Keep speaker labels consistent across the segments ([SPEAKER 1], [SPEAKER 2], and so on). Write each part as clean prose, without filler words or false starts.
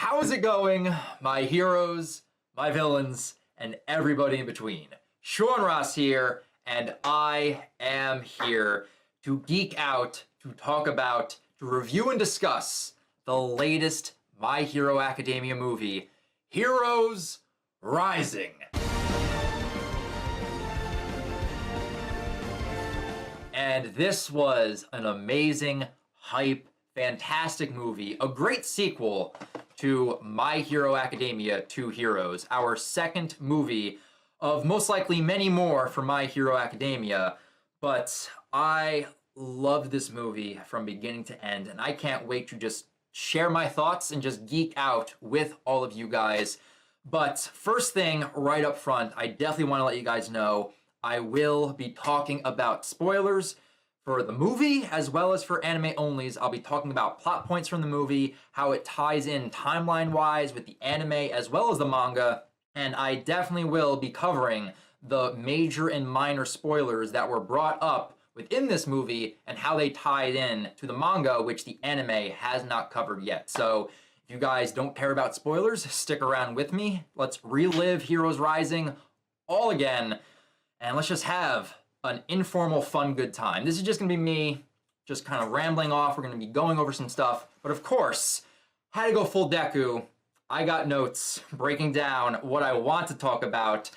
[SPEAKER 1] How's it going, my heroes, my villains, and everybody in between? Sean Ross here, and I am here to geek out, to talk about, to review and discuss the latest My Hero Academia movie, Heroes Rising. And this was an amazing, hype, fantastic movie, a great sequel to My Hero Academia 2 Heroes, our second movie of most likely many more for My Hero Academia. But I loved this movie from beginning to end, and I can't wait to just share my thoughts and just geek out with all of you guys. But first thing right up front, I definitely want to let you guys know I will be talking about spoilers for the movie as well as for anime onlys. I'll be talking about plot points from the movie, how it ties in timeline-wise with the anime as well as the manga, and I definitely will be covering the major and minor spoilers that were brought up within this movie and how they tied in to the manga, which the anime has not covered yet. So if you guys don't care about spoilers, stick around with me. Let's relive Heroes Rising all again, and let's just have an informal, fun, good time. This is just gonna be me just kind of rambling off. We're gonna be going over some stuff, but of course, had to go full Deku. I got notes breaking down what I want to talk about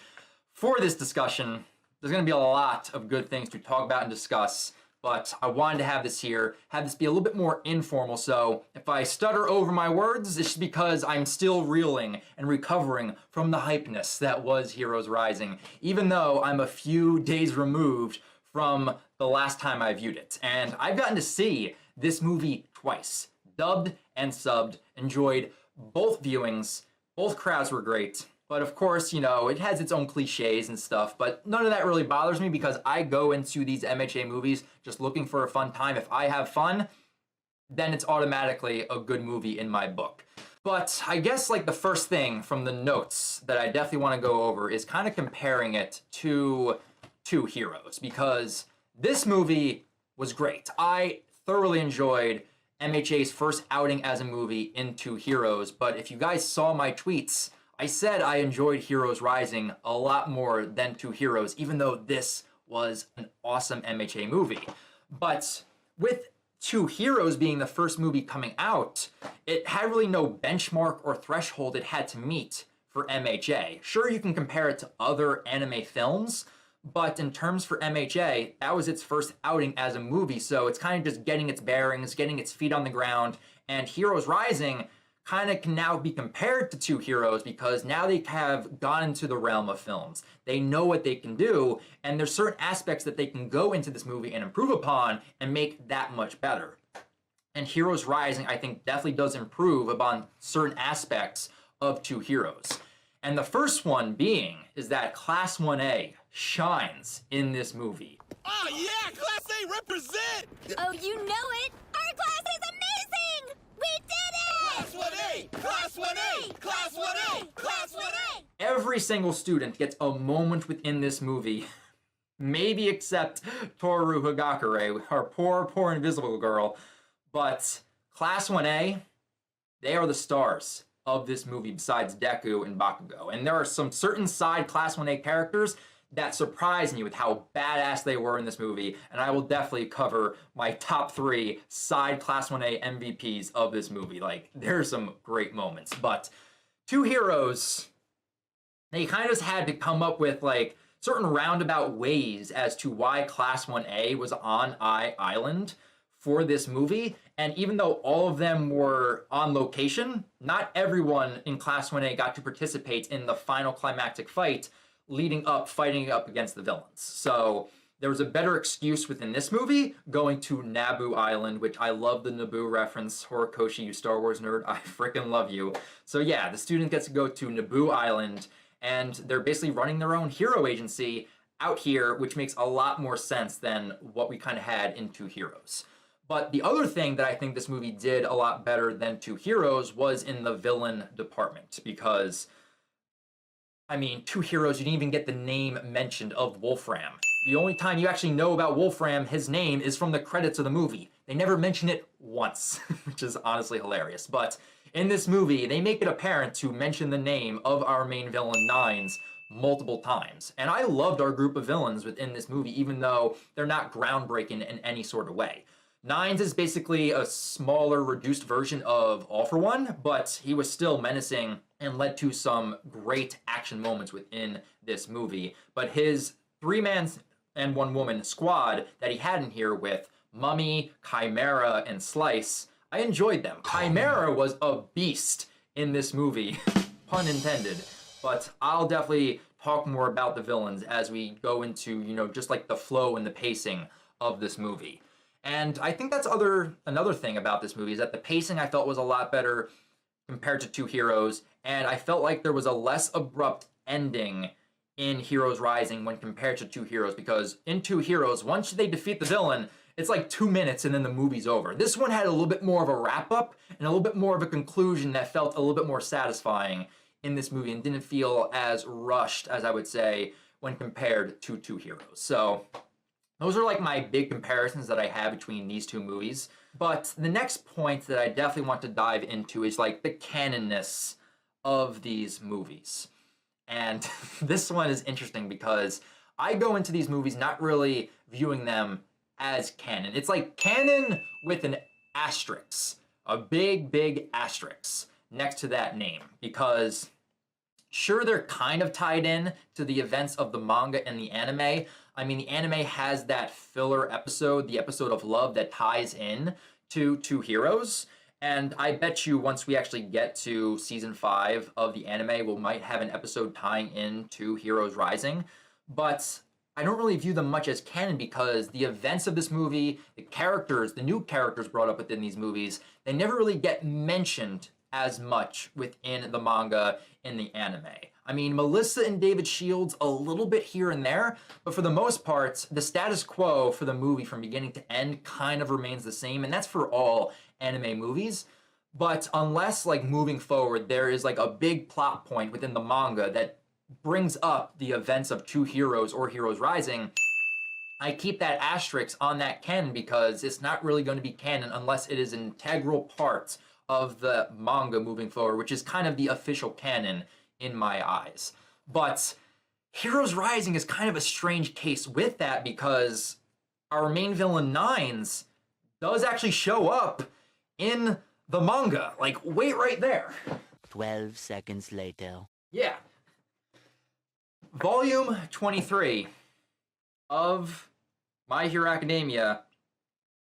[SPEAKER 1] for this discussion. There's gonna be a lot of good things to talk about and discuss, but I wanted to have this here, have this be a little bit more informal, so if I stutter over my words, it's just because I'm still reeling and recovering from the hypeness that was Heroes Rising, even though I'm a few days removed from the last time I viewed it. And I've gotten to see this movie twice, dubbed and subbed, enjoyed both viewings, both crowds were great. But of course, you know, it has its own cliches and stuff, but none of that really bothers me because I go into these MHA movies just looking for a fun time. If I have fun, then it's automatically a good movie in my book. But I guess like the first thing from the notes that I definitely want to go over is kind of comparing it to 2 Heroes, because this movie was great. I thoroughly enjoyed MHA's first outing as a movie in 2 Heroes, but if you guys saw my tweets, I said I enjoyed Heroes Rising a lot more than 2 Heroes, even though this was an awesome MHA movie. But with 2 Heroes being the first movie coming out, it had really no benchmark or threshold it had to meet for MHA. Sure, you can compare it to other anime films, but in terms for MHA, that was its first outing as a movie, so it's kind of just getting its bearings, getting its feet on the ground, and Heroes Rising kind of can now be compared to 2 Heroes because now they have gone into the realm of films. They know what they can do, and there's certain aspects that they can go into this movie and improve upon and make that much better. And Heroes Rising, I think, definitely does improve upon certain aspects of 2 Heroes. And the first one being is that Class 1A shines in this movie.
[SPEAKER 2] Oh yeah, Class A represent!
[SPEAKER 3] Oh, you know it! Our class is amazing! We did it!
[SPEAKER 2] Class 1A! Class 1A! Class 1A! Class 1A!
[SPEAKER 1] Every single student gets a moment within this movie, maybe except Toru Higakure, our poor invisible girl, but Class 1A, they are the stars of this movie besides Deku and Bakugo. And there are some certain side Class 1A characters that surprised me with how badass they were in this movie, and I will definitely cover my top 3 side Class 1A MVPs of this movie. Like, there's some great moments, but 2 Heroes, they kind of just had to come up with like certain roundabout ways as to why Class 1A was on Island for this movie, and even though all of them were on location, not everyone in Class 1A got to participate in the final climactic fight leading up, fighting up against the villains. So there was a better excuse within this movie going to Naboo Island, which I love the Naboo reference. Horikoshi, you Star Wars nerd, I freaking love you. So yeah, the student gets to go to Naboo Island, and they're basically running their own hero agency out here, which makes a lot more sense than what we kind of had in 2 Heroes. But the other thing that I think this movie did a lot better than 2 Heroes was in the villain department, because I mean, 2 Heroes, you didn't even get the name mentioned of Wolfram. The only time you actually know about Wolfram, his name, is from the credits of the movie. They never mention it once, which is honestly hilarious. But in this movie, they make it apparent to mention the name of our main villain, Nines, multiple times. And I loved our group of villains within this movie, even though they're not groundbreaking in any sort of way. Nines is basically a smaller, reduced version of All for One, but he was still menacing and led to some great action moments within this movie. But his 3-man and 1-woman squad that he had in here with Mummy, Chimera, and Slice, I enjoyed them. Chimera was a beast in this movie, pun intended. But I'll definitely talk more about the villains as we go into, just like the flow and the pacing of this movie. And I think that's another thing about this movie is that the pacing I felt was a lot better compared to Two Heroes, and I felt like there was a less abrupt ending in Heroes Rising when compared to Two Heroes, because in Two Heroes, once they defeat the villain, it's like 2 minutes and then the movie's over. This one had a little bit more of a wrap-up and a little bit more of a conclusion that felt a little bit more satisfying in this movie and didn't feel as rushed, as I would say, when compared to Two Heroes. So those are like my big comparisons that I have between these two movies. But the next point that I definitely want to dive into is like the canonness of these movies. And this one is interesting because I go into these movies not really viewing them as canon. It's like canon with an asterisk, a big, big asterisk next to that name, because sure, they're kind of tied in to the events of the manga and the anime. I mean, the anime has that filler episode, the episode of love that ties in to Two Heroes. And I bet you once we actually get to season 5 of the anime, we might have an episode tying in to Heroes Rising. But I don't really view them much as canon because the events of this movie, the characters, the new characters brought up within these movies, they never really get mentioned as much within the manga in the anime. I mean, Melissa and David Shields a little bit here and there, but for the most part, the status quo for the movie from beginning to end kind of remains the same, and that's for all anime movies. But unless, like, moving forward, there is like a big plot point within the manga that brings up the events of Two Heroes or Heroes Rising, I keep that asterisk on that canon because it's not really going to be canon unless it is an integral part of the manga moving forward, which is kind of the official canon in my eyes. But Heroes Rising is kind of a strange case with that because our main villain Nines does actually show up in the manga. Like, wait right there.
[SPEAKER 4] 12 seconds later.
[SPEAKER 1] Yeah. Volume 23 of My Hero Academia,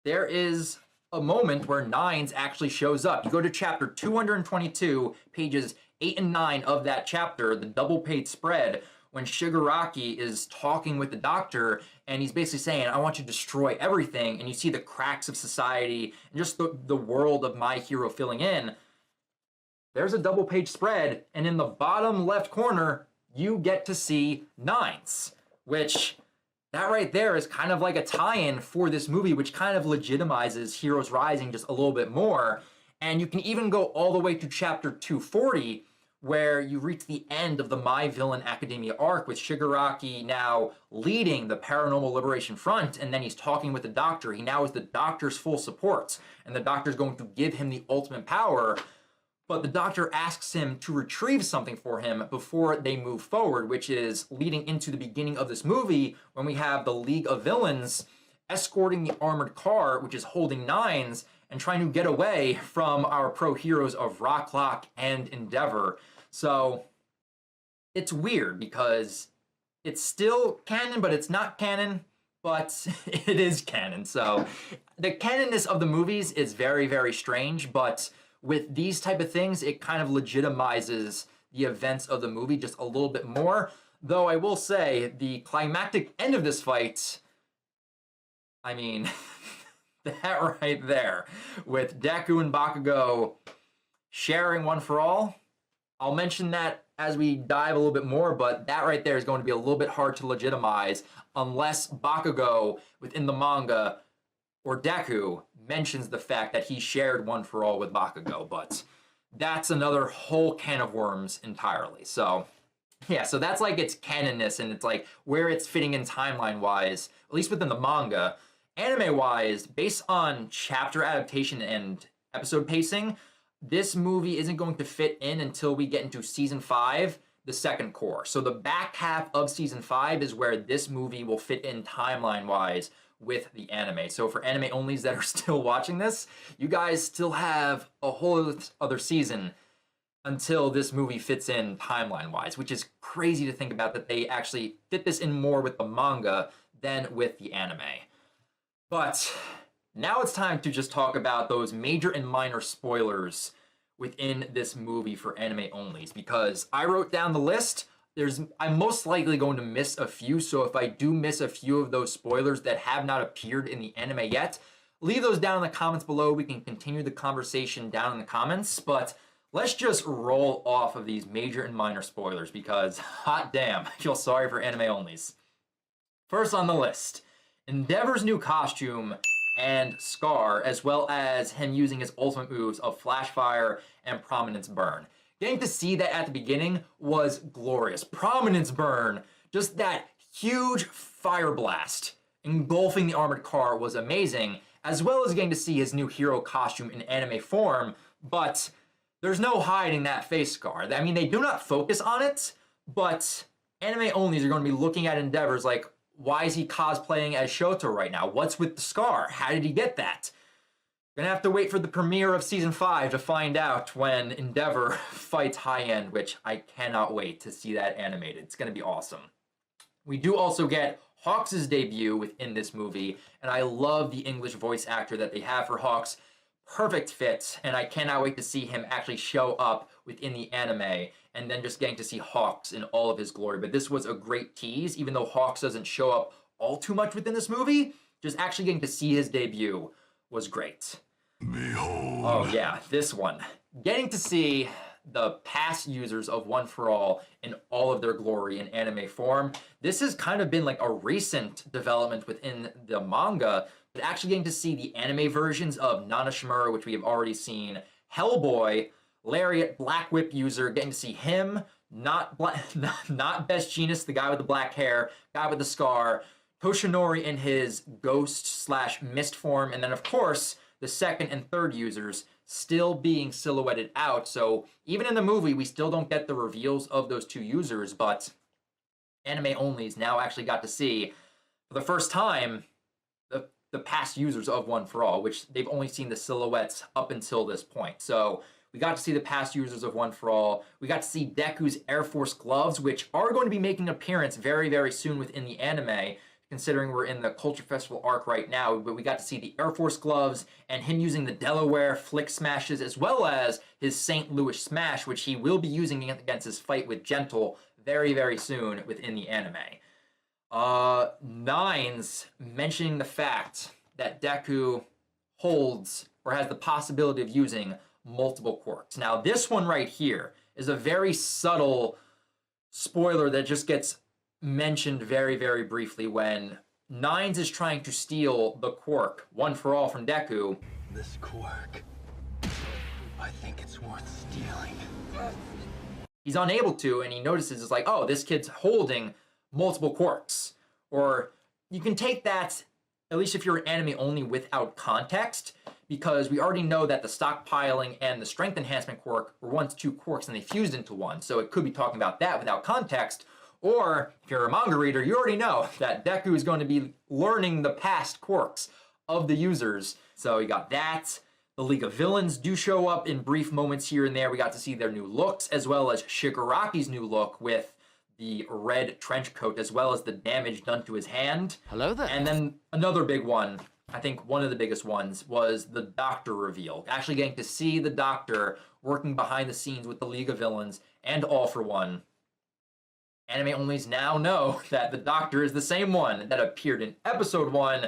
[SPEAKER 1] there is a moment where Nines actually shows up. You go to chapter 222, pages 8 and 9 of that chapter, the double-page spread, when Shigaraki is talking with the doctor, and he's basically saying, I want you to destroy everything, and you see the cracks of society, and just the world of My Hero filling in. There's a double-page spread, and in the bottom left corner, you get to see Nines, which that right there is kind of like a tie-in for this movie, which kind of legitimizes Heroes Rising just a little bit more. And you can even go all the way to chapter 240, where you reach the end of the My Villain Academia arc with Shigaraki now leading the Paranormal Liberation Front, and then he's talking with the doctor. He now has the doctor's full support, and the doctor's going to give him the ultimate power. But the doctor asks him to retrieve something for him before they move forward, which is leading into the beginning of this movie when we have the League of Villains escorting the armored car, which is holding Nines, and trying to get away from our pro-heroes of Rocklock and Endeavor. So it's weird because it's still canon, but it's not canon, but it is canon. So the canonness of the movies is very, very strange, but with these type of things, it kind of legitimizes the events of the movie just a little bit more. Though I will say, the climactic end of this fight, I mean, that right there, with Deku and Bakugo sharing One for All, I'll mention that as we dive a little bit more, but that right there is going to be a little bit hard to legitimize unless Bakugo within the manga or Deku mentions the fact that he shared One for All with Bakugo, but that's another whole can of worms entirely. So yeah, so that's like its canonness and it's like where it's fitting in timeline-wise, at least within the manga. Anime-wise, based on chapter adaptation and episode pacing, this movie isn't going to fit in until we get into season 5, the second core. So the back half of season 5 is where this movie will fit in timeline-wise with the anime. So for anime onlys that are still watching this, you guys still have a whole other season until this movie fits in timeline-wise, which is crazy to think about that they actually fit this in more with the manga than with the anime. But now it's time to just talk about those major and minor spoilers within this movie for anime onlys, because I wrote down the list. I'm most likely going to miss a few, so if I do miss a few of those spoilers that have not appeared in the anime yet, leave those down in the comments below. We can continue the conversation down in the comments, but let's just roll off of these major and minor spoilers, because hot damn, I feel sorry for anime onlys. First on the list, Endeavor's new costume and Scar, as well as him using his ultimate moves of Flash Fire and Prominence Burn. Getting to see that at the beginning was glorious. Prominence Burn, just that huge fire blast engulfing the armored car was amazing, as well as getting to see his new hero costume in anime form, but there's no hiding that face scar. I mean, they do not focus on it, but anime onlys are going to be looking at Endeavors like, why is he cosplaying as Shoto right now? What's with the scar? How did he get that? Gonna have to wait for the premiere of season 5 to find out when Endeavor fights High End, which I cannot wait to see that animated. It's gonna be awesome. We do also get Hawks' debut within this movie, and I love the English voice actor that they have for Hawks. Perfect fit, and I cannot wait to see him actually show up within the anime, and then just getting to see Hawks in all of his glory. But this was a great tease, even though Hawks doesn't show up all too much within this movie, just actually getting to see his debut was great.
[SPEAKER 5] Behold.
[SPEAKER 1] Oh yeah, this one. Getting to see the past users of One For All in all of their glory in anime form. This has kind of been like a recent development within the manga, but actually getting to see the anime versions of Nana Shimura, which we have already seen, Hellboy, Lariat, Black Whip user, getting to see him, not Best Genius, the guy with the black hair, guy with the scar, Toshinori in his ghost/mist form, and then of course the second and third users still being silhouetted out. So even in the movie, we still don't get the reveals of those two users, but anime onlys now actually got to see for the first time the past users of One For All, which they've only seen the silhouettes up until this point. So we got to see the past users of One For All. We got to see Deku's Air Force gloves, which are going to be making an appearance very, very soon within the anime, considering we're in the Culture Festival arc right now. But we got to see the Air Force gloves and him using the Delaware Flick Smashes, as well as his St. Louis Smash, which he will be using against his fight with Gentle very, very soon within the anime. Nines mentioning the fact that Deku holds or has the possibility of using multiple quirks. Now, this one right here is a very subtle spoiler that just gets mentioned very, very briefly when Nines is trying to steal the quirk, One For All, from Deku.
[SPEAKER 5] This quirk, I think it's worth stealing.
[SPEAKER 1] He's unable to, and he notices it's like, oh, this kid's holding multiple quirks. Or you can take that, at least if you're an anime only, without context, because we already know that the stockpiling and the strength enhancement quirk were once two quirks and they fused into one. So it could be talking about that without context. Or if you're a manga reader, you already know that Deku is going to be learning the past quirks of the users. So you got that. The League of Villains do show up in brief moments here and there. We got to see their new looks, as well as Shigaraki's new look with the red trench coat, as well as the damage done to his hand.
[SPEAKER 6] Hello there.
[SPEAKER 1] And then another big one, I think one of the biggest ones, was the Doctor reveal. Actually getting to see the Doctor working behind the scenes with the League of Villains and All For One. Anime onlys now know that the Doctor is the same one that appeared in episode 1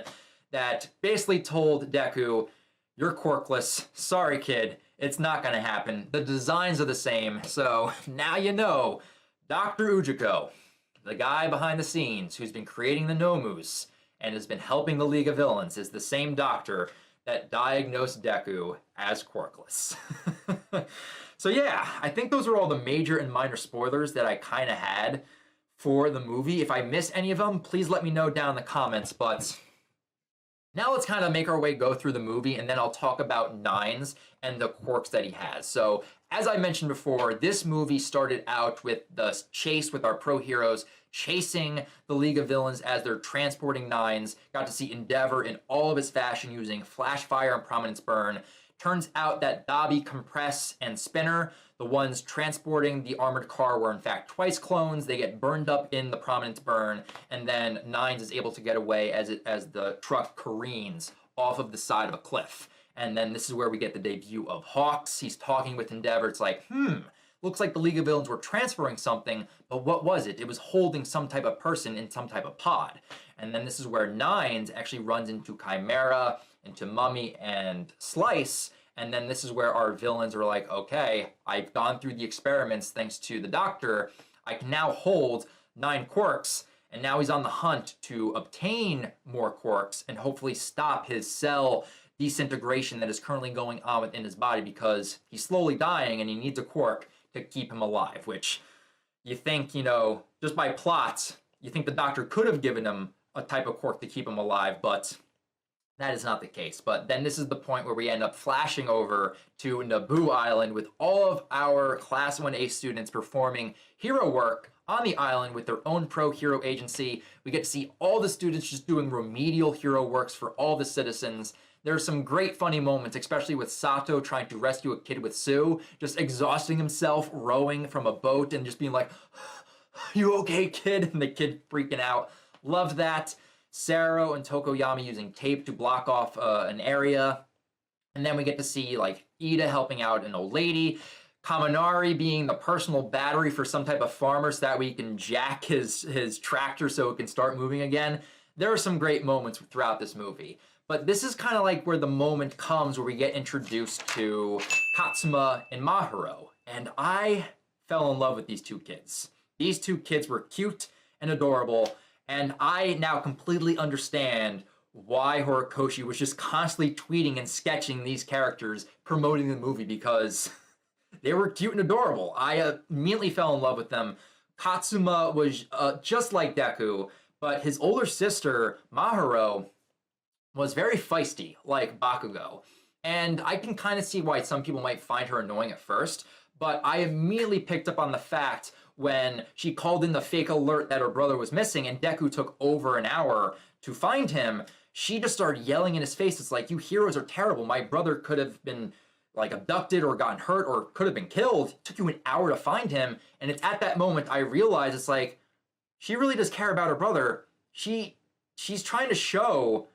[SPEAKER 1] that basically told Deku, you're quirkless, sorry kid, it's not gonna happen. The designs are the same, so now you know. Dr. Ujiko, the guy behind the scenes who's been creating the Nomus and has been helping the League of Villains, is the same doctor that diagnosed Deku as quirkless. So yeah, I think those are all the major and minor spoilers that I kind of had for the movie. If I missed any of them, please let me know down in the comments, but Now let's kind of make our way go through the movie, and then I'll talk about Nines and the quirks that he has. So, as I mentioned before, this movie started out with the chase with our pro heroes chasing the League of Villains as they're transporting Nines. Got to see Endeavor in all of his fashion using Flash Fire and Prominence Burn. Turns out that Dobby, Compress, and Spinner, the ones transporting the armored car, were in fact twice clones. They get burned up in the Prominence Burn, and then Nines is able to get away as the truck careens off of the side of a cliff. And then this is where we get the debut of Hawks. He's talking with Endeavor. It's like, looks like the League of Villains were transferring something, but what was it? It was holding some type of person in some type of pod. And then this is where Nines actually runs into Chimera, into Mummy, and Slice. And then this is where our villains are like, okay, I've gone through the experiments thanks to the doctor. I can now hold 9 quirks. And now he's on the hunt to obtain more quirks and hopefully stop his cell disintegration that is currently going on within his body, because he's slowly dying and he needs a quirk to keep him alive, which you think, just by plot, you think the doctor could have given him a type of quirk to keep him alive, but that is not the case. But then this is the point where we end up flashing over to Naboo Island with all of our Class 1A students performing hero work on the island with their own pro-hero agency. We get to see all the students just doing remedial hero works for all the citizens. There's some great funny moments, especially with Sato trying to rescue a kid with Sue, just exhausting himself, rowing from a boat and just being like, "You okay, kid?" And the kid freaking out. Love that. Saro and Tokoyami using tape to block off an area. And then we get to see like Ida helping out an old lady. Kaminari being the personal battery for some type of farmer so that we can jack his tractor so it can start moving again. There are some great moments throughout this movie. But this is kind of like where the moment comes where we get introduced to Katsuma and Mahiro. And I fell in love with these two kids. These two kids were cute and adorable. And I now completely understand why Horikoshi was just constantly tweeting and sketching these characters promoting the movie, because they were cute and adorable. I immediately fell in love with them. Katsuma was just like Deku, but his older sister, Mahiro, was very feisty, like Bakugo. And I can kind of see why some people might find her annoying at first, but I immediately picked up on the fact when she called in the fake alert that her brother was missing and Deku took over an hour to find him, she just started yelling in his face. It's like, "You heroes are terrible. My brother could have been like abducted or gotten hurt or could have been killed. It took you an hour to find him." And it's at that moment I realized it's like, she really does care about her brother. She's trying to show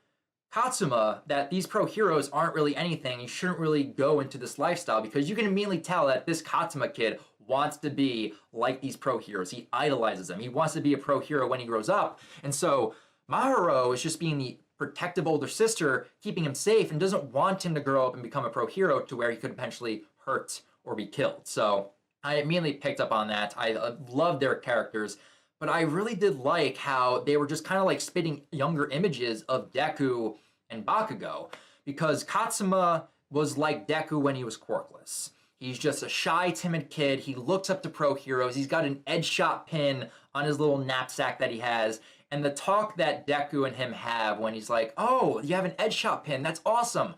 [SPEAKER 1] Katsuma that these pro heroes aren't really anything. You shouldn't really go into this lifestyle, because you can immediately tell that this Katsuma kid wants to be like these pro heroes. He idolizes them. He wants to be a pro hero when he grows up. And so Mahiro is just being the protective older sister, keeping him safe, and doesn't want him to grow up and become a pro hero to where he could eventually hurt or be killed. So I immediately picked up on that. I love their characters. But I really did like how they were just kind of like spitting younger images of Deku and Bakugo, because Katsuma was like Deku when he was quirkless. He's just a shy, timid kid. He looks up to pro heroes. He's got an edge shot pin on his little knapsack that he has. And the talk that Deku and him have when he's like, "Oh, you have an edge shot pin. That's awesome.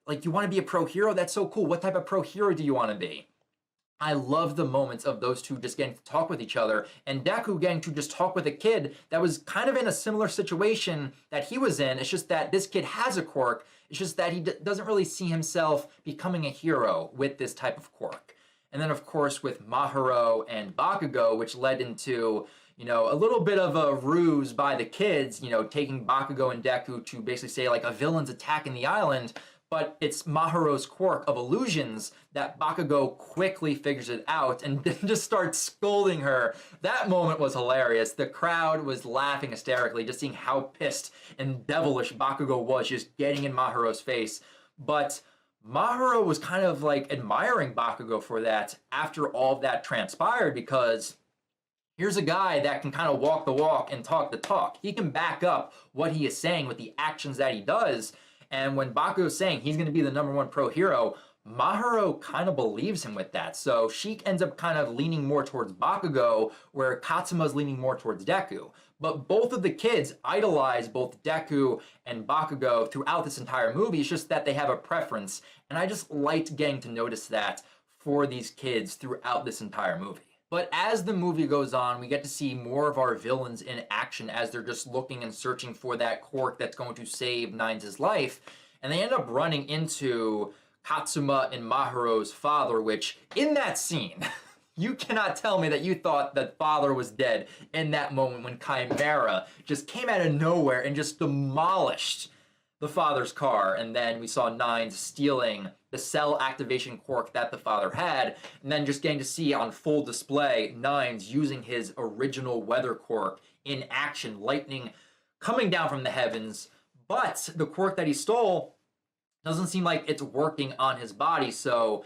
[SPEAKER 1] Like, you want to be a pro hero? That's so cool. What type of pro hero do you want to be?" I love the moments of those two just getting to talk with each other, and Deku getting to just talk with a kid that was kind of in a similar situation that he was in. It's just that this kid has a quirk. It's just that he doesn't really see himself becoming a hero with this type of quirk. And then, of course, with Mahiro and Bakugo, which led into, a little bit of a ruse by the kids, taking Bakugo and Deku to basically say, like, a villain's attacking the island. But it's Mahiro's quirk of illusions that Bakugo quickly figures it out and then just starts scolding her. That moment was hilarious. The crowd was laughing hysterically, just seeing how pissed and devilish Bakugo was, just getting in Mahiro's face. But Mahiro was kind of like admiring Bakugo for that after all of that transpired, because here's a guy that can kind of walk the walk and talk the talk. He can back up what he is saying with the actions that he does. And when Bakugo's saying he's going to be the #1 pro hero, Maharu kind of believes him with that. So she ends up kind of leaning more towards Bakugo, where Katsuma's leaning more towards Deku. But both of the kids idolize both Deku and Bakugo throughout this entire movie. It's just that they have a preference. And I just liked getting to notice that for these kids throughout this entire movie. But as the movie goes on, we get to see more of our villains in action as they're just looking and searching for that quirk that's going to save Nines' life. And they end up running into Katsuma and Maharu's father, which in that scene, you cannot tell me that you thought that father was dead in that moment when Chimera just came out of nowhere and just demolished the father's car. And then we saw Nines stealing the cell activation quirk that the father had, and then just getting to see on full display Nines using his original weather quirk in action, lightning coming down from the heavens. But the quirk that he stole doesn't seem like it's working on his body. So,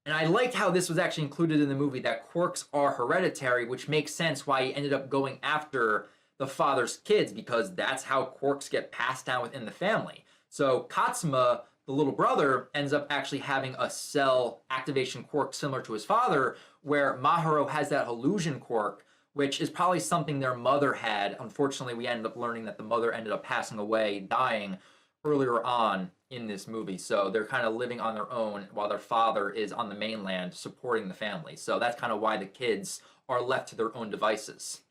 [SPEAKER 1] and I liked how this was actually included in the movie, that quirks are hereditary, which makes sense why he ended up going after the father's kids, because that's how quirks get passed down within the family. So Katsuma, the little brother, ends up actually having a cell activation quirk similar to his father, where Maharu has that illusion quirk, which is probably something their mother had. Unfortunately, we ended up learning that the mother ended up passing away, dying earlier on in this movie. So they're kind of living on their own while their father is on the mainland supporting the family. So that's kind of why the kids are left to their own devices.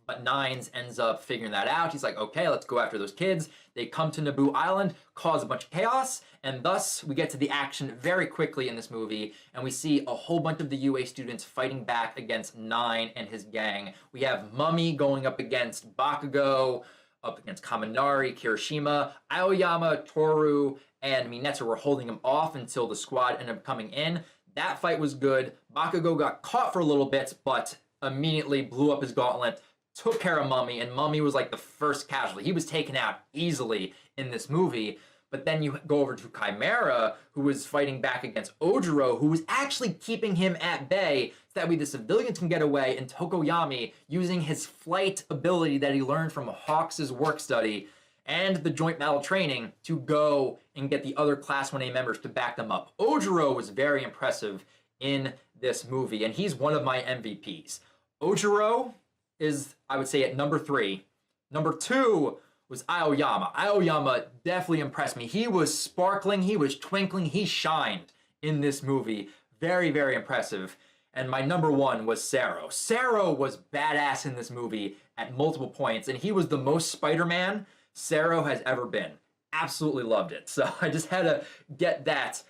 [SPEAKER 1] But Nines ends up figuring that out. He's like, okay, let's go after those kids. They come to Naboo Island, cause a bunch of chaos, and thus we get to the action very quickly in this movie, and we see a whole bunch of the UA students fighting back against Nine and his gang. We have Mummy going up against Bakugo, up against Kaminari, Kirishima, Aoyama, Toru, and Minetsu were holding him off until the squad ended up coming in. That fight was good. Bakugo got caught for a little bit, but immediately blew up his gauntlet, took care of Mummy, and Mummy was like the first casualty. He was taken out easily in this movie. But then you go over to Chimera, who was fighting back against Ojiro, who was actually keeping him at bay so that way the civilians can get away, and Tokoyami, using his flight ability that he learned from Hawks' work study and the joint battle training, to go and get the other Class 1A members to back them up. Ojiro was very impressive in this movie, and he's one of my MVPs. Ojiro is, I would say, at number 3. Number 2 was Aoyama. Aoyama definitely impressed me. He was sparkling, he was twinkling, he shined in this movie. Very, very impressive. And my number 1 was Sero. Sero was badass in this movie at multiple points, and he was the most Spider-Man Sero has ever been. Absolutely loved it. So I just had to get that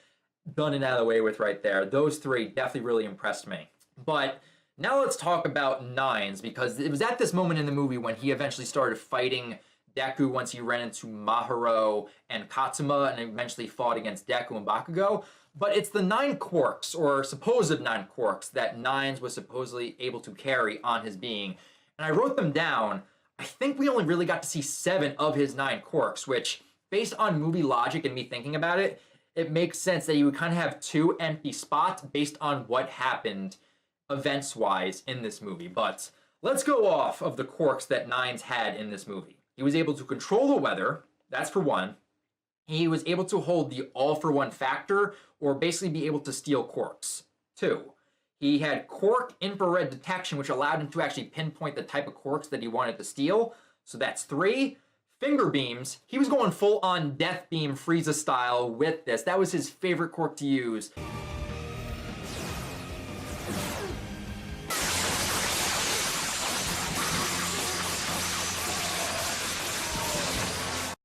[SPEAKER 1] done and out of the way with right there. Those 3 definitely really impressed me. But now let's talk about Nines, because it was at this moment in the movie when he eventually started fighting Deku once he ran into Maharu and Katsuma and eventually fought against Deku and Bakugo. But it's the 9 quirks, or supposed 9 quirks, that Nines was supposedly able to carry on his being. And I wrote them down. I think we only really got to see 7 of his 9 quirks, which, based on movie logic and me thinking about it, it makes sense that you would kind of have 2 empty spots based on what happened events-wise in this movie. But let's go off of the quirks that Nines had in this movie. He was able to control the weather, that's for 1. He was able to hold the all-for-one factor, or basically be able to steal quirks. 2. He had quirk infrared detection, which allowed him to actually pinpoint the type of quirks that he wanted to steal. So that's 3. Finger beams. He was going full-on Death Beam Frieza style with this. That was his favorite quirk to use.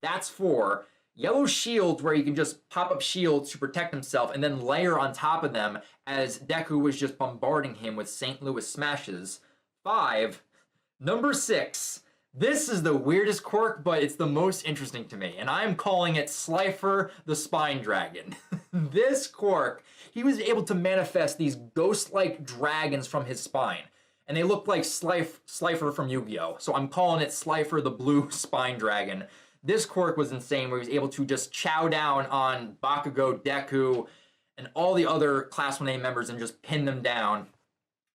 [SPEAKER 1] That's 4. Yellow shields, where you can just pop up shields to protect himself and then layer on top of them as Deku was just bombarding him with St. Louis smashes. 5. Number 6. This is the weirdest quirk, but it's the most interesting to me, and I'm calling it Slifer the Spine Dragon. This quirk, he was able to manifest these ghost-like dragons from his spine, and they look like Slifer from Yu-Gi-Oh! So I'm calling it Slifer the Blue Spine Dragon. This quirk was insane, where he was able to just chow down on Bakugo, Deku, and all the other Class 1A members and just pin them down.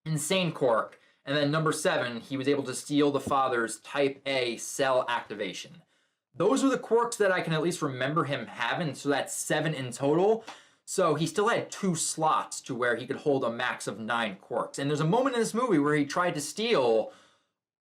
[SPEAKER 1] Insane quirk. And then number 7, he was able to steal the father's Type A cell activation. Those are the quirks that I can at least remember him having, so that's 7 in total. So he still had 2 slots to where he could hold a max of 9 quirks. And there's a moment in this movie where he tried to steal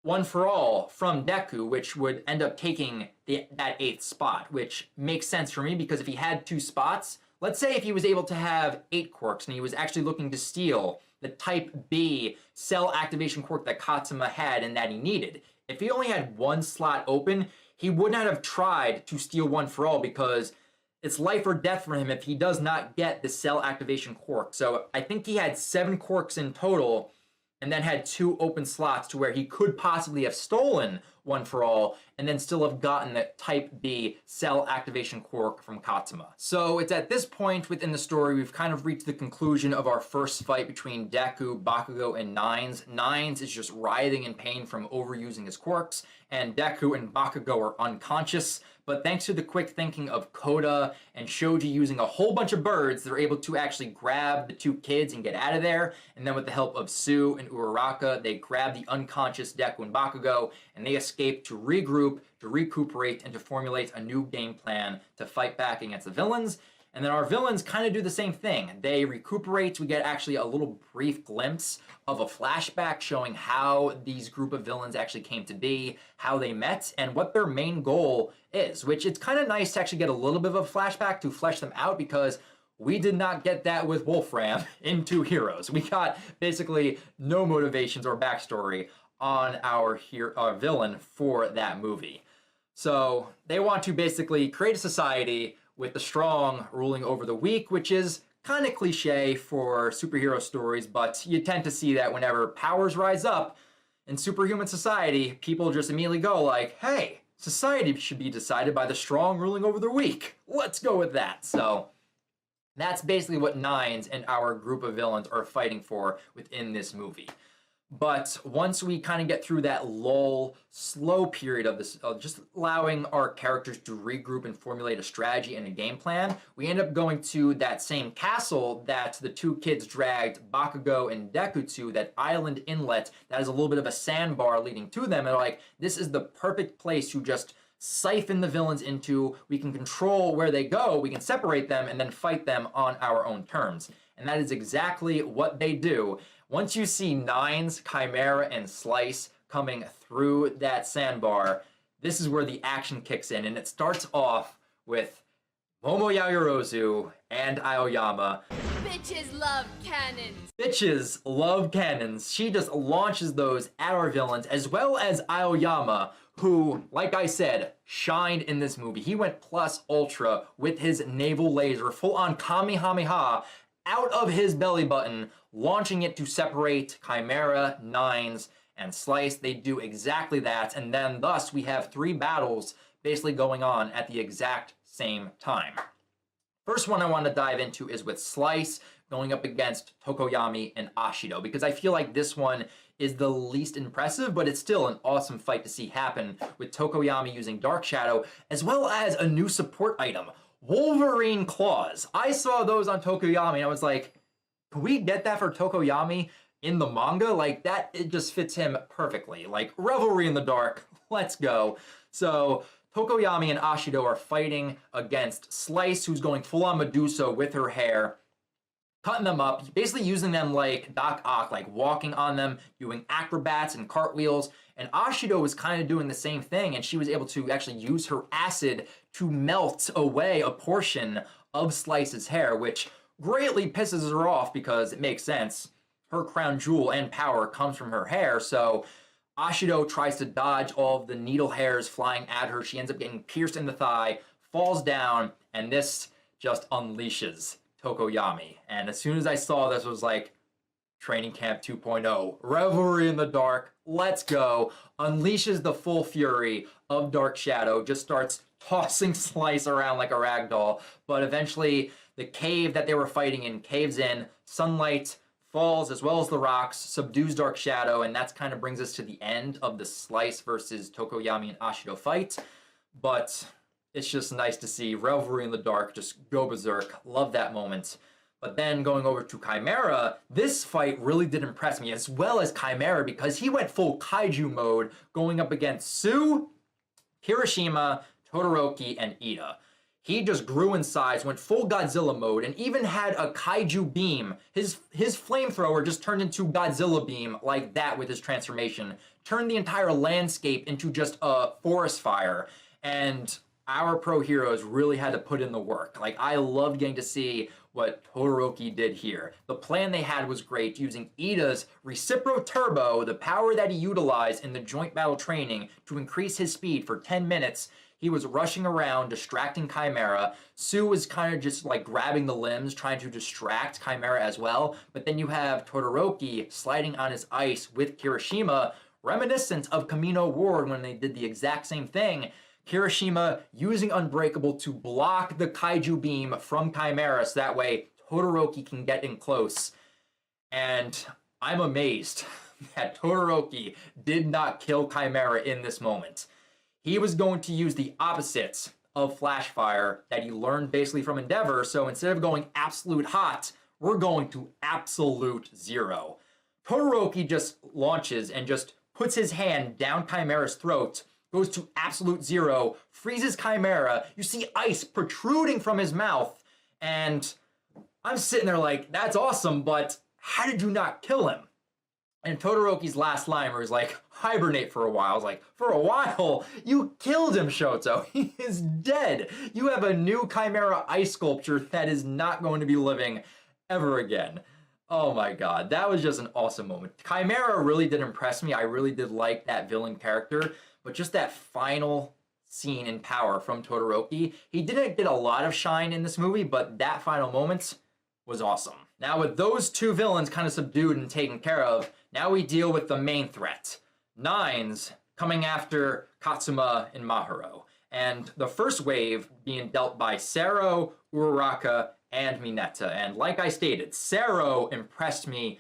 [SPEAKER 1] One for All from Deku, which would end up taking that 8th spot, which makes sense for me because if he had 2 spots, let's say if he was able to have 8 quirks and he was actually looking to steal the Type B cell activation quirk that Katsuma had and that he needed. If he only had 1 slot open, he would not have tried to steal One for All because it's life or death for him if he does not get the cell activation quirk. So I think he had 7 quirks in total and then had 2 open slots to where he could possibly have stolen One for All and then still have gotten the Type B cell activation quirk from Katsuma. So it's at this point within the story we've kind of reached the conclusion of our first fight between Deku, Bakugo, and Nines. Nines is just writhing in pain from overusing his quirks, and Deku and Bakugo are unconscious. But thanks to the quick thinking of Koda and Shoji using a whole bunch of birds, they're able to actually grab the 2 kids and get out of there. And then with the help of Sue and Uraraka, they grab the unconscious Deku and Bakugo, and they escape to regroup, to recuperate, and to formulate a new game plan to fight back against the villains. And then our villains kind of do the same thing. They recuperate. We get actually a little brief glimpse of a flashback showing how these group of villains actually came to be, how they met, and what their main goal is, which it's kind of nice to actually get a little bit of a flashback to flesh them out because we did not get that with Wolfram in 2 Heroes. We got basically no motivations or backstory on our villain for that movie. So they want to basically create a society with the strong ruling over the weak, which is kind of cliche for superhero stories, but you tend to see that whenever powers rise up in superhuman society, people just immediately go like, hey, society should be decided by the strong ruling over the weak. Let's go with that. So that's basically what Nines and our group of villains are fighting for within this movie. But once we kind of get through that lull, slow period of this, just allowing our characters to regroup and formulate a strategy and a game plan, we end up going to that same castle that the 2 kids dragged Bakugo and Deku to, that island inlet that has a little bit of a sandbar leading to them. And like, this is the perfect place to just siphon the villains into. We can control where they go, we can separate them, and then fight them on our own terms. And that is exactly what they do. Once you see Nines, Chimera, and Slice coming through that sandbar, this is where the action kicks in, and it starts off with Momo Yaoyorozu and Aoyama.
[SPEAKER 6] Bitches love cannons.
[SPEAKER 1] Bitches love cannons. She just launches those at our villains, as well as Aoyama, who, like I said, shined in this movie. He went plus ultra with his naval laser, full on Kamehameha, out of his belly button, launching it to separate Chimera, Nines, and Slice. They do exactly that, and then thus we have 3 battles basically going on at the exact same time. First one I want to dive into is with Slice going up against Tokoyami and Ashido, because I feel like this one is the least impressive, but it's still an awesome fight to see happen with Tokoyami using Dark Shadow, as well as a new support item, Wolverine Claws. I saw those on Tokoyami and I was like, can we get that for Tokoyami in the manga? Like that, it just fits him perfectly. Like Revelry in the Dark, let's go. So Tokoyami and Ashido are fighting against Slice, who's going full on Medusa with her hair, cutting them up, basically using them like Doc Ock, like walking on them, doing acrobats and cartwheels. And Ashido was kind of doing the same thing, and she was able to actually use her acid to melt away a portion of Slice's hair, which greatly pisses her off because it makes sense. Her crown jewel and power comes from her hair, so Ashido tries to dodge all of the needle hairs flying at her. She ends up getting pierced in the thigh, falls down, and this just unleashes Tokoyami. And as soon as I saw this, I was like, Training Camp 2.0, Revelry in the Dark, let's go. Unleashes the full fury of Dark Shadow, just starts tossing Slice around like a rag doll, but eventually the cave that they were fighting in caves in, sunlight falls as well as the rocks, subdues Dark Shadow, and that's kind of brings us to the end of the Slice versus Tokoyami and Ashido fight. But it's just nice to see Revelry in the Dark just go berserk. Love that moment. But then going over to Chimera, this fight really did impress me, as well as Chimera, because he went full kaiju mode, going up against Sue, Kirishima, Todoroki, and Ida. he just grew in size, went full Godzilla mode, and even had a kaiju beam. His flamethrower just turned into Godzilla beam like that with his transformation. Turned the entire landscape into just a forest fire. And our pro heroes really had to put in the work. Like, I loved getting to see what Todoroki did here. The plan they had was great, using Ida's Recipro Turbo, the power that he utilized in the joint battle training, to increase his speed for 10 minutes. He was rushing around, distracting Chimera. Sue was kind of just like grabbing the limbs, trying to distract Chimera as well. But then you have Todoroki sliding on his ice with Kirishima, reminiscent of Camino Ward when they did the exact same thing. Kirishima using Unbreakable to block the kaiju beam from Chimera so that way Todoroki can get in close. And I'm amazed that Todoroki did not kill Chimera in this moment. He was going to use the opposites of Flash Fire that he learned basically from Endeavor, so instead of going absolute hot, we're going to absolute zero. Todoroki just launches and just puts his hand down Chimera's throat, goes to absolute zero, freezes Chimera. You see ice protruding from his mouth, and I'm sitting there like, that's awesome, but how did you not kill him? And Todoroki's last line where he's like, hibernate for a while. I was like, for a while? You killed him, Shoto. He is dead. You have a new Chimera ice sculpture that is not going to be living ever again. Oh my god, that was just an awesome moment. Chimera really did impress me. I really did like that villain character. But just that final scene in power from Todoroki, he didn't get a lot of shine in this movie, but that final moment was awesome. Now with those two villains kind of subdued and taken care of, now we deal with the main threat. Nines coming after Katsuma and Mahiro. And the first wave being dealt by Sero, Uraraka, and Mineta. And like I stated, Sero impressed me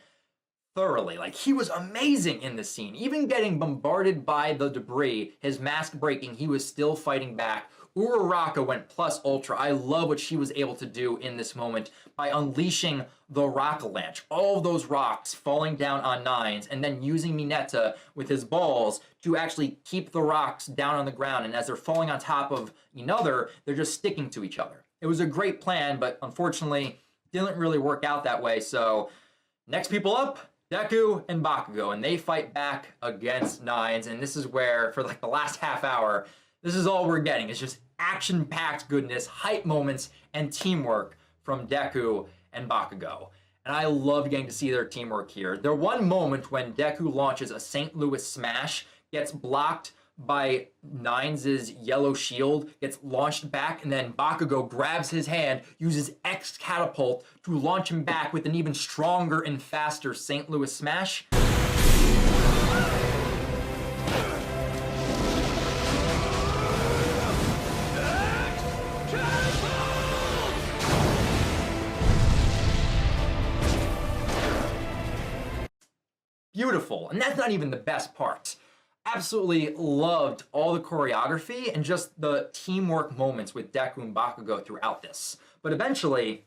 [SPEAKER 1] thoroughly. Like, he was amazing in this scene. Even getting bombarded by the debris, his mask breaking, he was still fighting back. Uraraka went plus ultra. I love what she was able to do in this moment by unleashing the rock-a-lanche. All of those rocks falling down on Nines, and then using Mineta with his balls to actually keep the rocks down on the ground. And as they're falling on top of another, they're just sticking to each other. It was a great plan, but unfortunately, didn't really work out that way. So, next people up, Deku and Bakugo, and they fight back against Nines, and this is where, for like the last half hour, this is all we're getting. It's just action-packed goodness, hype moments, and teamwork from Deku and Bakugo. And I loved getting to see their teamwork here. There one moment when Deku launches a St. Louis smash, gets blocked by Nines' yellow shield, gets launched back, and then Bakugo grabs his hand, uses X catapult to launch him back with an even stronger and faster St. Louis smash. Beautiful, and that's not even the best part. Absolutely loved all the choreography and just the teamwork moments with Deku and Bakugo throughout this. But eventually,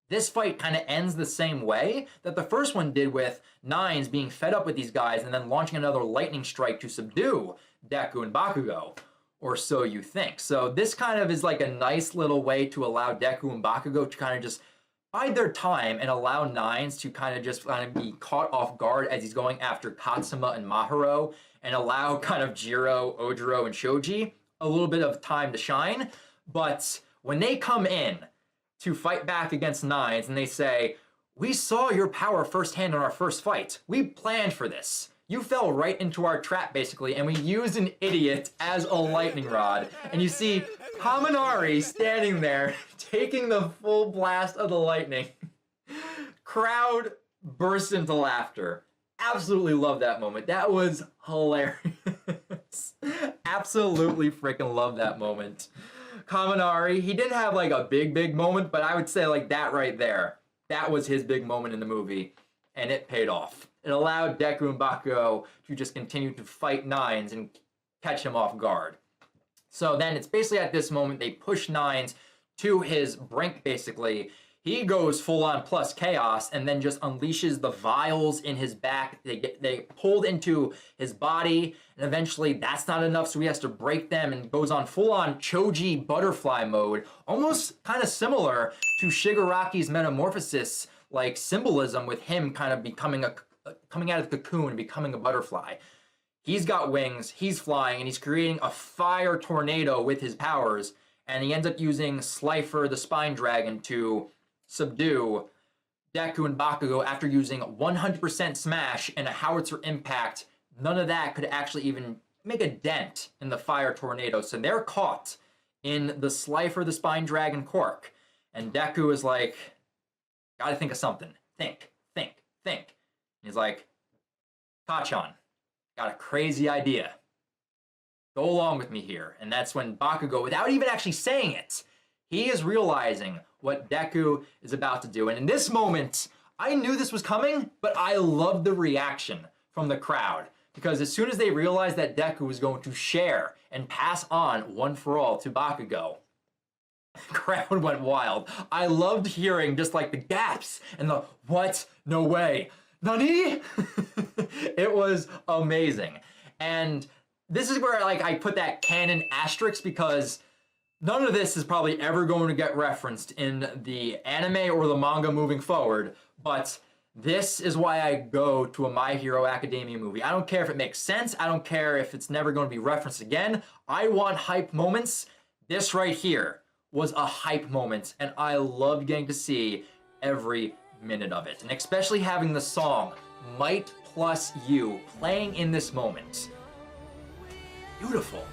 [SPEAKER 1] this fight kind of ends the same way that the first one did, with Nines being fed up with these guys and then launching another lightning strike to subdue Deku and Bakugo. Or so you think. So this kind of is like a nice little way to allow Deku and Bakugo to kind of just bide their time and allow Nines to kind of be caught off guard as he's going after Katsuma and Mahiro, and allow kind of Jiro, Ojiro, and Shoji a little bit of time to shine. But when they come in to fight back against Nines and they say, we saw your power firsthand in our first fight. We planned for this. You fell right into our trap, basically, and we used an idiot as a lightning rod. And you see Kaminari standing there, taking the full blast of the lightning. Crowd burst into laughter. Absolutely love that moment. That was hilarious. Absolutely freaking love that moment. Kaminari, he didn't have like a big moment, but I would say like that right there, that was his big moment in the movie, and it paid off. It allowed Deku and Bakugo to just continue to fight Nines and catch him off guard. So then it's basically at this moment they push Nines to his brink, basically. He goes full on plus chaos and then just unleashes the vials in his back. They pulled into his body, and eventually that's not enough, so he has to break them and goes on full on Choji butterfly mode, almost kind of similar to Shigaraki's metamorphosis, like symbolism with him kind of becoming coming out of the cocoon and becoming a butterfly. He's got wings, he's flying, and he's creating a fire tornado with his powers, and he ends up using Slifer the Spine Dragon to subdue Deku and Bakugo after using 100% smash and a howitzer impact. None of that could actually even make a dent in the fire tornado, so they're caught in the Slifer the Spine Dragon quirk. And Deku is like, gotta think of something. Think. He's like, Kachan, got a crazy idea. Go along with me here. And that's when Bakugo, without even actually saying it, he is realizing what Deku is about to do. And in this moment, I knew this was coming, but I loved the reaction from the crowd. Because as soon as they realized that Deku was going to share and pass on One for All to Bakugo, the crowd went wild. I loved hearing just like the gaps and the what? No way. Nani? It was amazing. And this is where like I put that canon asterisk, because none of this is probably ever going to get referenced in the anime or the manga moving forward, but this is why I go to a My Hero Academia movie. I don't care if it makes sense. I don't care if it's never going to be referenced again. I want hype moments. This right here was a hype moment, and I loved getting to see every minute of it. And especially having the song Might Plus You playing in this moment. Beautiful.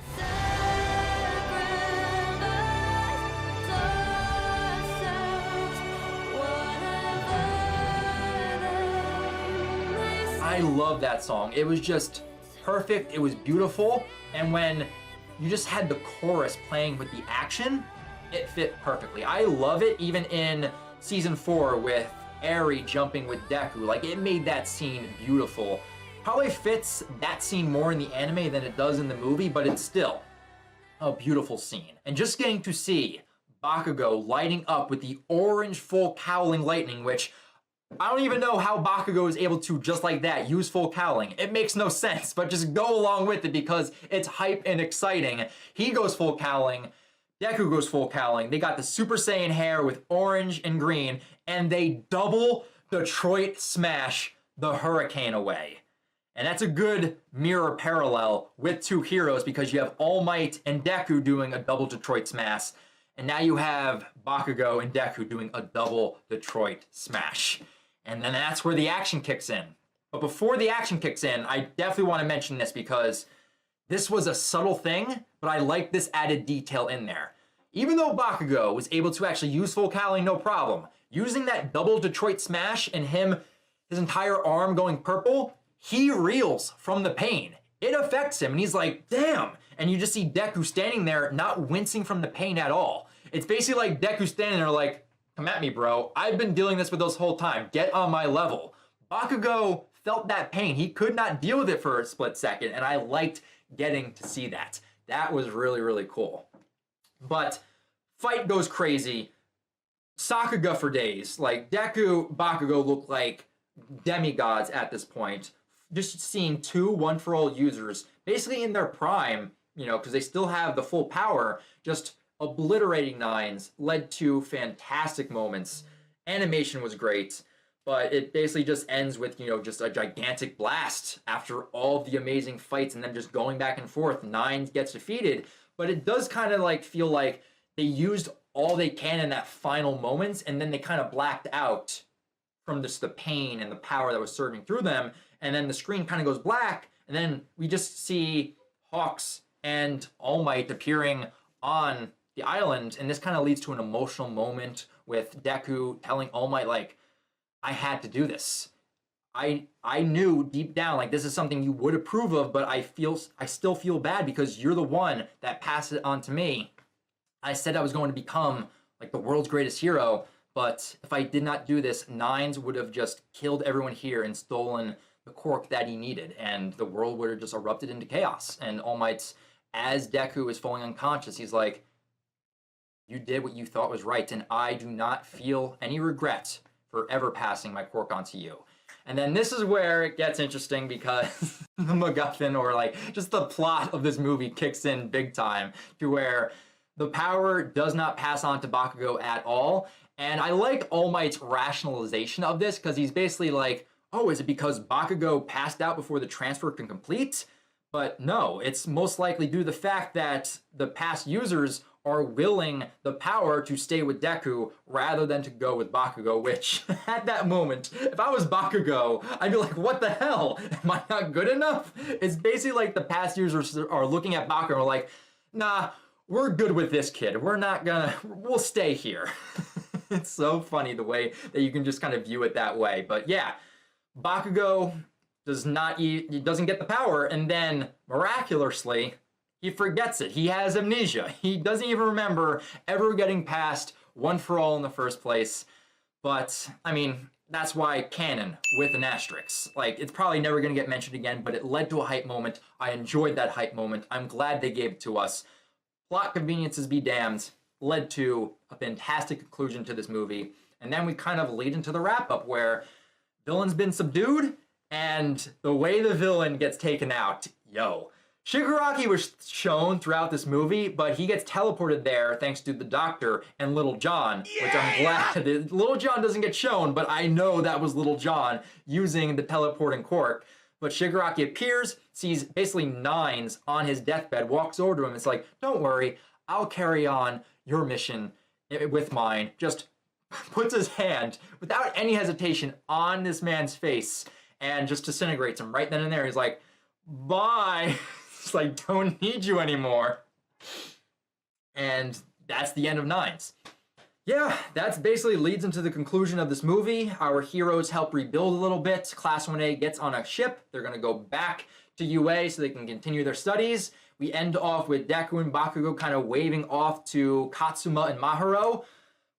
[SPEAKER 1] I love that song. It was just perfect. It was beautiful. And when you just had the chorus playing with the action, it fit perfectly. I love it even in season 4 with Eri jumping with Deku. Like, it made that scene beautiful. Probably fits that scene more in the anime than it does in the movie, but it's still a beautiful scene. And just getting to see Bakugo lighting up with the orange full cowling lightning, which I don't even know how Bakugo is able to, just like that, use full cowling. It makes no sense, but just go along with it because it's hype and exciting. He goes full cowling. Deku goes full cowling. They got the Super Saiyan hair with orange and green, and they double Detroit smash the Hurricane away. And that's a good mirror parallel with two heroes, because you have All Might and Deku doing a double Detroit smash, and now you have Bakugo and Deku doing a double Detroit smash. And then that's where the action kicks in. But before the action kicks in, I definitely want to mention this because this was a subtle thing, but I like this added detail in there. Even though Bakugo was able to actually use full cowling no problem, using that double Detroit smash and his entire arm going purple, he reels from the pain. It affects him, and he's like, damn. And you just see Deku standing there, not wincing from the pain at all. It's basically like Deku standing there like, come at me, bro. I've been dealing this with this whole time. Get on my level. Bakugo felt that pain. He could not deal with it for a split second, and I liked getting to see that. That was really, really cool. But fight goes crazy. Sakuga for days. Like, Deku, Bakugo look like demigods at this point. Just seeing two one-for-all users, basically in their prime, you know, because they still have the full power, just obliterating nines, led to fantastic moments. Animation was great, but it basically just ends with, you know, just a gigantic blast after all the amazing fights and then just going back and forth. Nines gets defeated, but it does kind of like feel like they used all they can in that final moments, and then they kind of blacked out from just the pain and the power that was surging through them, and then the screen kind of goes black, and then we just see Hawks and All Might appearing on the island, and this kind of leads to an emotional moment with Deku telling All Might, like, I had to do this. I knew deep down, like, this is something you would approve of, but I still feel bad because you're the one that passed it on to me. I said I was going to become, like, the world's greatest hero, but if I did not do this, Nines would have just killed everyone here and stolen the quirk that he needed, and the world would have just erupted into chaos. And All Might's, as Deku is falling unconscious, he's like, You did what you thought was right, and I do not feel any regret for ever passing my quirk on to you. And then this is where it gets interesting because the MacGuffin, or like just the plot of this movie, kicks in big time to where the power does not pass on to Bakugo at all. And I like All Might's rationalization of this because he's basically like, oh, is it because Bakugo passed out before the transfer can complete? But no, it's most likely due to the fact that the past users are willing the power to stay with Deku rather than to go with Bakugo, which at that moment, if I was Bakugo, I'd be like, what the hell? Am I not good enough? It's basically like the past users are looking at Bakugo and are like, nah, we're good with this kid. We'll stay here. It's so funny the way that you can just kind of view it that way. But yeah, Bakugo he doesn't get the power, and then miraculously, he forgets it. He has amnesia. He doesn't even remember ever getting past One for All in the first place. But, I mean, that's why canon with an asterisk. Like, it's probably never going to get mentioned again, but it led to a hype moment. I enjoyed that hype moment. I'm glad they gave it to us. Plot conveniences be damned. Led to a fantastic conclusion to this movie. And then we kind of lead into the wrap-up where villain's been subdued, and the way the villain gets taken out, yo. Shigaraki was shown throughout this movie, but he gets teleported there thanks to the Doctor and Little John, which I'm glad. Little John doesn't get shown, but I know that was Little John using the teleporting quirk. But Shigaraki appears, sees basically Nines on his deathbed, walks over to him, and it's like, don't worry, I'll carry on your mission with mine. Just puts his hand, without any hesitation, on this man's face and just disintegrates him right then and there. He's like, bye. It's like, don't need you anymore. And that's the end of Nines. Yeah, that basically leads into the conclusion of this movie. Our heroes help rebuild a little bit. Class 1A gets on a ship. They're going to go back to UA so they can continue their studies. We end off with Deku and Bakugo kind of waving off to Katsuma and Mahiro.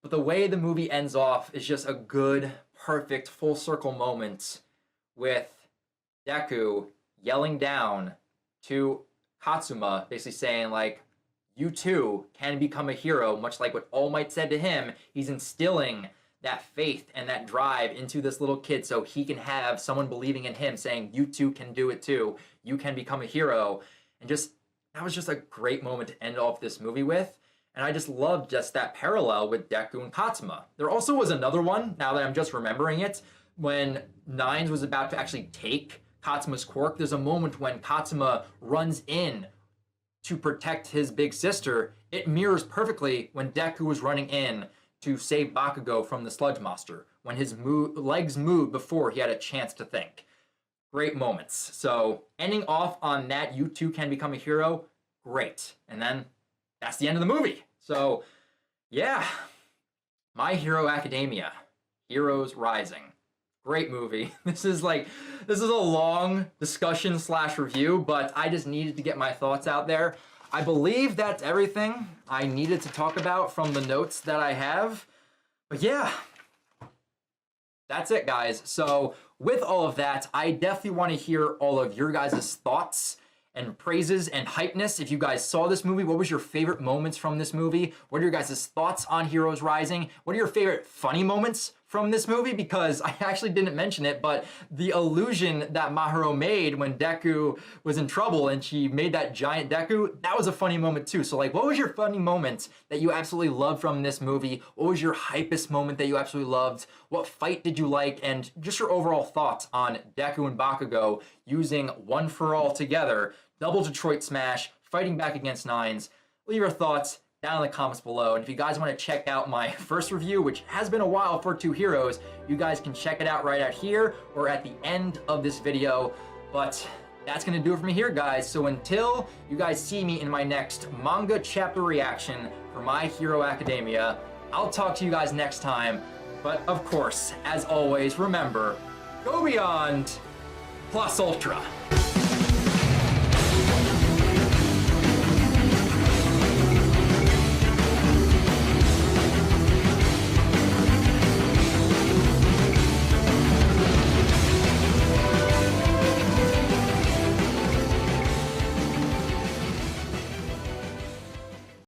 [SPEAKER 1] But the way the movie ends off is just a good, perfect, full circle moment with Deku yelling down to Katsuma, basically saying, like, you too can become a hero, much like what All Might said to him. He's instilling that faith and that drive into this little kid so he can have someone believing in him, saying, you too can do it too. You can become a hero. And just, that was just a great moment to end off this movie with. And I just loved just that parallel with Deku and Katsuma. There also was another one, now that I'm just remembering it, when Nines was about to actually take Katsuma's quirk. There's a moment when Katsuma runs in to protect his big sister. It mirrors perfectly when Deku was running in to save Bakugo from the sludge monster, when his legs moved before he had a chance to think. Great moments. So ending off on that, you too can become a hero, great. And then that's the end of the movie. So yeah, My Hero Academia, Heroes Rising. Great movie. This is a long discussion / review, but I just needed to get my thoughts out there. I believe that's everything I needed to talk about from the notes that I have. But yeah, that's it, guys. So with all of that, I definitely want to hear all of your guys' thoughts and praises and hypeness. If you guys saw this movie, what was your favorite moments from this movie? What are your guys' thoughts on Heroes Rising? What are your favorite funny moments from this movie? Because I actually didn't mention it, but the illusion that Mahiro made when Deku was in trouble and she made that giant Deku, that was a funny moment too. So like, what was your funny moment that you absolutely loved from this movie? What was your hypest moment that you absolutely loved? What fight did you like? And just your overall thoughts on Deku and Bakugo using One for All together, double Detroit Smash, fighting back against Nines. Leave your thoughts down in the comments below. And if you guys want to check out my first review, which has been a while for Two Heroes, you guys can check it out right out here or at the end of this video. But that's going to do it for me here, guys. So until you guys see me in my next manga chapter reaction for My Hero Academia, I'll talk to you guys next time. But of course, as always, remember, go beyond plus ultra.